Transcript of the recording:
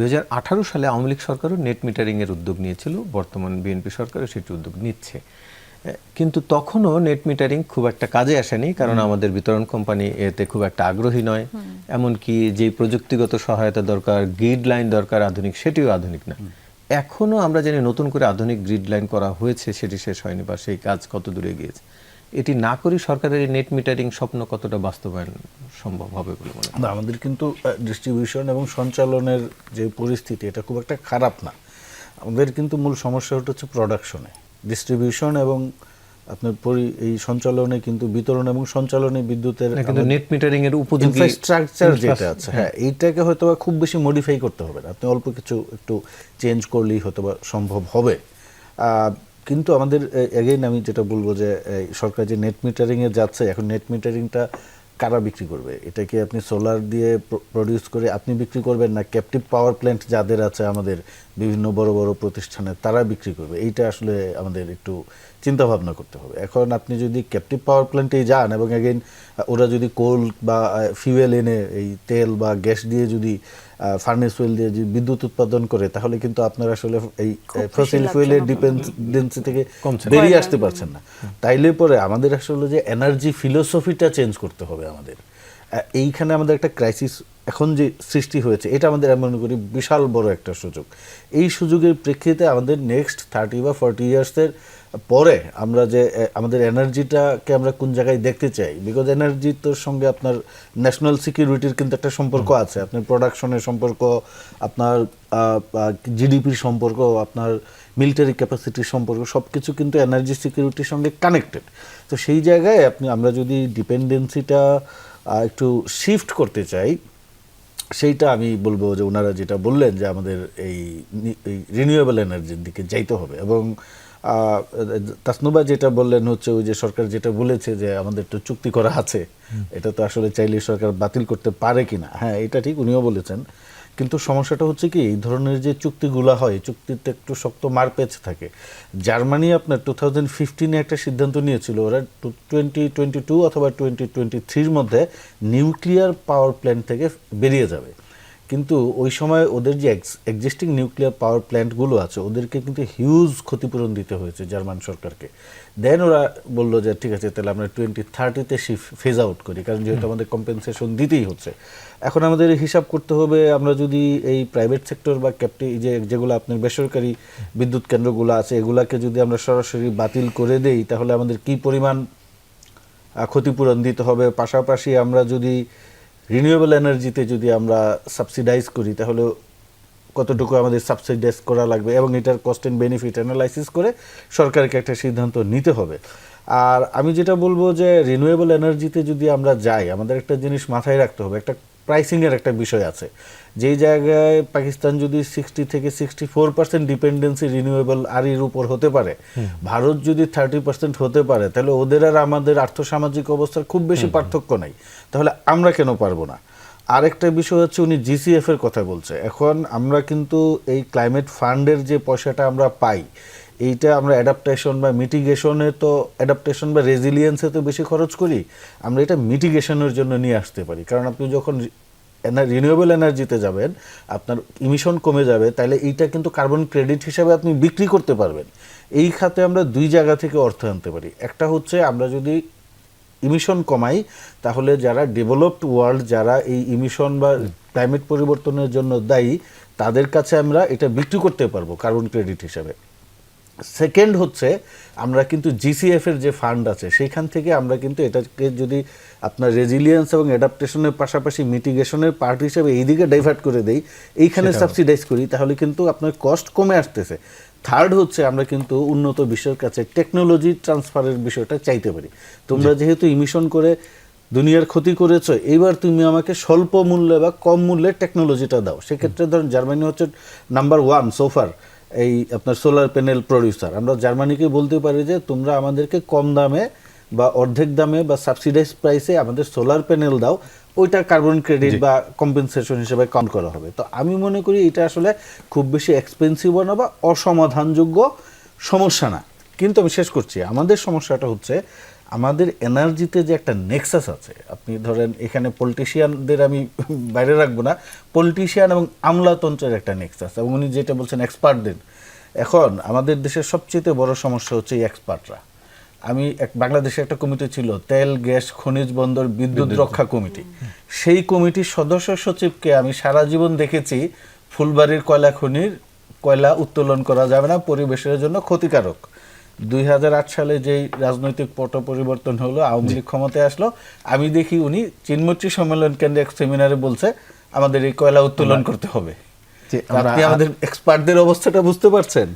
2018 সালে আওয়ামী লীগ সরকারও নেট মিটারিংয়ের উদ্যোগ নিয়েছিল, বর্তমান বিএনপি সরকারও সেটি উদ্যোগ নিচ্ছে। কিন্তু তখনও নেট মিটারিং খুব একটা কাজে আসেনি, কারণ আমাদের বিতরণ কোম্পানি এতে খুব একটা আগ্রহী নয়। এমনকি যে প্রযুক্তিগত সহায়তা দরকার, গ্রিড লাইন দরকার আধুনিক, সেটিও আধুনিক না। এখনও আমরা জানি নতুন করে আধুনিক গ্রিড লাইন করা হয়েছে, সেটি শেষ হয়নি বা সেই কাজ কত দূরে গিয়েছে। এটি না করে সরকারের নেট মিটারিং স্বপ্ন কতটা বাস্তবায়ন সম্ভব হবে বলে মনে হয়? আমাদের কিন্তু ডিস্ট্রিবিউশন এবং সঞ্চালনের যে পরিস্থিতি, এটা খুব একটা খারাপ না। আমাদের কিন্তু মূল সমস্যা হচ্ছে প্রোডাকশনে, ডিস্ট্রিবিউশন এবং আপনার এই সঞ্চালনে, কিন্তু বিতরণ এবং সঞ্চালনে বিদ্যুতের কিন্তু নেট মিটারিং এর উপযোগী ইনফ্রাস্ট্রাকচার যেটা আছে, এইটাকে হয়তো খুব বেশি মডিফাই করতে হবে না। আপনি অল্প কিছু একটু চেঞ্জ করলেই হয়তো সম্ভব হবে। কিন্তু আমাদের এগেইন আমি যেটা বলবো যে সরকার যে নেট মিটারিংয়ে যাচ্ছে, এখন নেট মিটারিংটা কারা বিক্রি করবে? এটাকে আপনি সোলার দিয়ে প্রডিউস করে আপনি বিক্রি করবেন, না ক্যাপটিভ পাওয়ার প্ল্যান্ট যাদের আছে আমাদের বিভিন্ন বড় বড় প্রতিষ্ঠানে তারা বিক্রি করবে? এইটা আসলে আমাদের একটু চিন্তা ভাবনা করতে হবে। এখন আপনি যদি ক্যাপটিভ পাওয়ার প্ল্যান্টেই যান এবং এগেইন ওরা যদি কোল বা ফিউয়েল এনে এই তেল বা গ্যাস দিয়ে যদি ফার্নেস ওয়েল দিয়ে যদি বিদ্যুৎ উৎপাদন করে, তাহলে কিন্তু আপনারা আসলে এই ফসিল ফুয়েলের ডিপেন্ডেন্সি থেকে বেরিয়ে আসতে পারছেন না। তাইলে পরে আমাদের আসলে যে এনার্জি ফিলোসফিটা চেঞ্জ করতে হবে আমাদের। এইখানে আমাদের একটা ক্রাইসিস এখন যে সৃষ্টি হয়েছে, এটা আমাদের আমি মনে করি বিশাল বড় একটা সুযোগ। এই সুযোগের প্রেক্ষিতে আমাদের নেক্সট 30 বা 40 ইয়ার্সের পরে আমরা যে আমাদের এনার্জিটাকে আমরা কোন জায়গায় দেখতে চাই, বিকজ এনার্জির সঙ্গে আপনার ন্যাশনাল সিকিউরিটির কিন্তু একটা সম্পর্ক আছে, আপনার প্রোডাকশনের সম্পর্ক, আপনার জিডিপির সম্পর্ক, আপনার মিলিটারি ক্যাপাসিটির সম্পর্ক, সব কিছু কিন্তু এনার্জি সিকিউরিটির সঙ্গে কানেক্টেড। তো সেই জায়গায় আমরা যদি ডিপেন্ডেন্সিটা একটু শিফট করতে চাই, সেইটা আমি বলবো যে ওনারা যেটা বললেন যে আমাদের এই রিনিউয়েবল এনার্জির দিকে যাইতে হবে। এবং তাসনুবা যেটা বললেন হচ্ছে ওই যে সরকার যেটা বলেছে যে আমাদের তো চুক্তি করা আছে, এটা তো আসলে চাইলে সরকার বাতিল করতে পারে কিনা। হ্যাঁ, এটা ঠিক, উনিও বলেছেন। কিন্তু সমস্যাটা হচ্ছে কি, এই ধরনের যে চুক্তিগুলো হয়, চুক্তিতে একটু শক্ত মারপ্যাচ থাকে। জার্মানি আপনার 2015-এ একটা সিদ্ধান্ত নিয়েছিল, ওরা 2022 অথবা 2023-র মধ্যে নিউক্লিয়ার পাওয়ার প্ল্যান্ট থেকে বেরিয়ে যাবে। কিন্তু ওই সময় ওদের যে এক্সিস্টিং নিউক্লিয়ার পাওয়ার প্ল্যান্টগুলো আছে, ওদেরকে কিন্তু হিউজ ক্ষতিপূরণ দিতে হয়েছে জার্মান সরকারকে। দেন ওরা বললো যে ঠিক আছে, তাহলে আমরা 2030-তে ফেজ আউট করি, কারণ যেহেতু আমাদের কম্পেনসেশন দিতেই হচ্ছে। এখন আমাদের হিসাব করতে হবে, আমরা যদি এই প্রাইভেট সেক্টর বা যেগুলো আপনার বেসরকারি বিদ্যুৎ কেন্দ্রগুলো আছে, এগুলাকে যদি আমরা সরাসরি বাতিল করে দেই, তাহলে আমাদের কি পরিমাণ ক্ষতিপূরণ দিতে হবে। পাশাপাশি আমরা যদি রিনিউয়েবল এনার্জিতে যদি আমরা সাবসিডাইজ করি, তাহলে কতটুকু আমাদের সাবসিডাইজ করা লাগবে, এবং এটার কস্ট অ্যান্ড বেনিফিট অ্যানালাইসিস করে সরকারকে একটা সিদ্ধান্ত নিতে হবে। আর আমি যেটা বলবো যে রিনিউয়েবল এনার্জিতে যদি আমরা যাই, আমাদের একটা জিনিস মাথায় রাখতে হবে, একটা প্রাইসিংয়ের একটা বিষয় আছে। যেই জায়গায় পাকিস্তান যদি 60 থেকে 64% ডিপেন্ডেন্সি রিনিউয়েবল আরির উপর হতে পারে, ভারত যদি 30% হতে পারে, তাহলে ওদের আর আমাদের আর্থসামাজিক অবস্থার খুব বেশি পার্থক্য নাই। তাহলে আমরা কেন পারবো না? আরেকটা বিষয় হচ্ছে, উনি জিসিএফ এর কথা বলছে। এখন আমরা কিন্তু এই ক্লাইমেট ফান্ডের যে পয়সাটা আমরা পাই, এইটা আমরা অ্যাডাপ্টেশন বা মিটিগেশনে, তো অ্যাডাপ্টেশন বা রেজিলিয়েন্সে তো বেশি খরচ করি, আমরা এটা মিটিগেশনের জন্য নিয়ে আসতে পারি। কারণ আপনি যখন রিনিউয়েবল এনার্জিতে যাবেন, আপনার ইমিশন কমে যাবে, তাহলে এইটা কিন্তু কার্বন ক্রেডিট হিসাবে আপনি বিক্রি করতে পারবেন। এই খাতে আমরা দুই জায়গা থেকে অর্থ আনতে পারি। একটা হচ্ছে, আমরা যদি ইমিশন কমাই, তাহলে যারা ডেভেলপড ওয়ার্ল্ড, যারা এই ইমিশন বা ক্লাইমেট পরিবর্তনের জন্য দায়ী, তাদের কাছে আমরা এটা বিক্রি করতে পারবো কার্বন ক্রেডিট হিসাবে। সেকেন্ড হচ্ছে, আমরা কিন্তু জিসিএফ এর যে ফান্ড আছে, সেইখান থেকে আমরা কিন্তু এটাকে যদি আপনার রেজিলিয়েন্স এবং অ্যাডাপ্টেশনের পাশাপাশি মিটিগেশনের পার্ট হিসেবে এইদিকে ডাইভার্ট করে দেই, এইখানে সাবসিডাইজ করি, তাহলে কিন্তু আপনার কস্ট কমে আসতেছে। থার্ড হচ্ছে, আমরা কিন্তু উন্নত বিশ্বের কাছে টেকনোলজি ট্রান্সফারের বিষয়টা চাইতে পারি। তোমরা যেহেতু ইমিশন করে দুনিয়ার ক্ষতি করেছো, এইবার তুমি আমাকে স্বল্প মূল্যে বা কম মূল্যে টেকনোলজিটা দাও। সেক্ষেত্রে ধরুন জার্মানি হচ্ছে নাম্বার 1 সোফার এই আপনার সোলার প্যানেল প্রডিউসার। আমরা জার্মানিকে বলতে পারি যে তোমরা আমাদেরকে কম দামে বা অর্ধেক দামে বা সাবসিডাইজ প্রাইসে আমাদের সোলার প্যানেল দাও, ওইটা কার্বন ক্রেডিট বা কম্পেনসেশন হিসেবে কাউন্ট করা হবে। তো আমি মনে করি এটা আসলে খুব বেশি এক্সপেন্সিভ না বা অসমাধানযোগ্য সমস্যা না। কিন্তু আমি শেষ করছি, আমাদের সমস্যাটা হচ্ছে আমাদের এনার্জিতে যে একটা নেক্সাস আছে, আপনি ধরেন এখানে পলিটিশিয়ানদের আমি বাইরে রাখবো না, পলিটিশিয়ান এবং আমলাতন্ত্রের একটা নেক্সাস, এবং উনি যেটা বলছেন এক্সপার্টদের, এখন আমাদের দেশের সবচেয়ে বড় সমস্যা হচ্ছে এই এক্সপার্টরা। আমি বাংলাদেশে একটা কমিটি ছিল, তেল গ্যাস খনিজ বন্দর বিদ্যুৎ রক্ষা কমিটি, সেই কমিটির সদস্য সচিবকে আমি সারা জীবন দেখেছি ফুলবাড়ির কয়লা খনির কয়লা উত্তোলন করা যাবে না, পরিবেশের জন্য ক্ষতিকারক। 2008 সালে যেই রাজনৈতিক পট পরিবর্তন হলো, আওয়ামী লীগ ক্ষমতায় আসলো, আমি দেখি উনি চিনমৈত্রী সম্মেলন কেন্দ্রে এক সেমিনারে বলছে আমাদের এই কয়লা উত্তোলন করতে হবে। যে আমরা আপনি আমাদের এক্সপার্টদের অবস্থাটা বুঝতে পারছেন?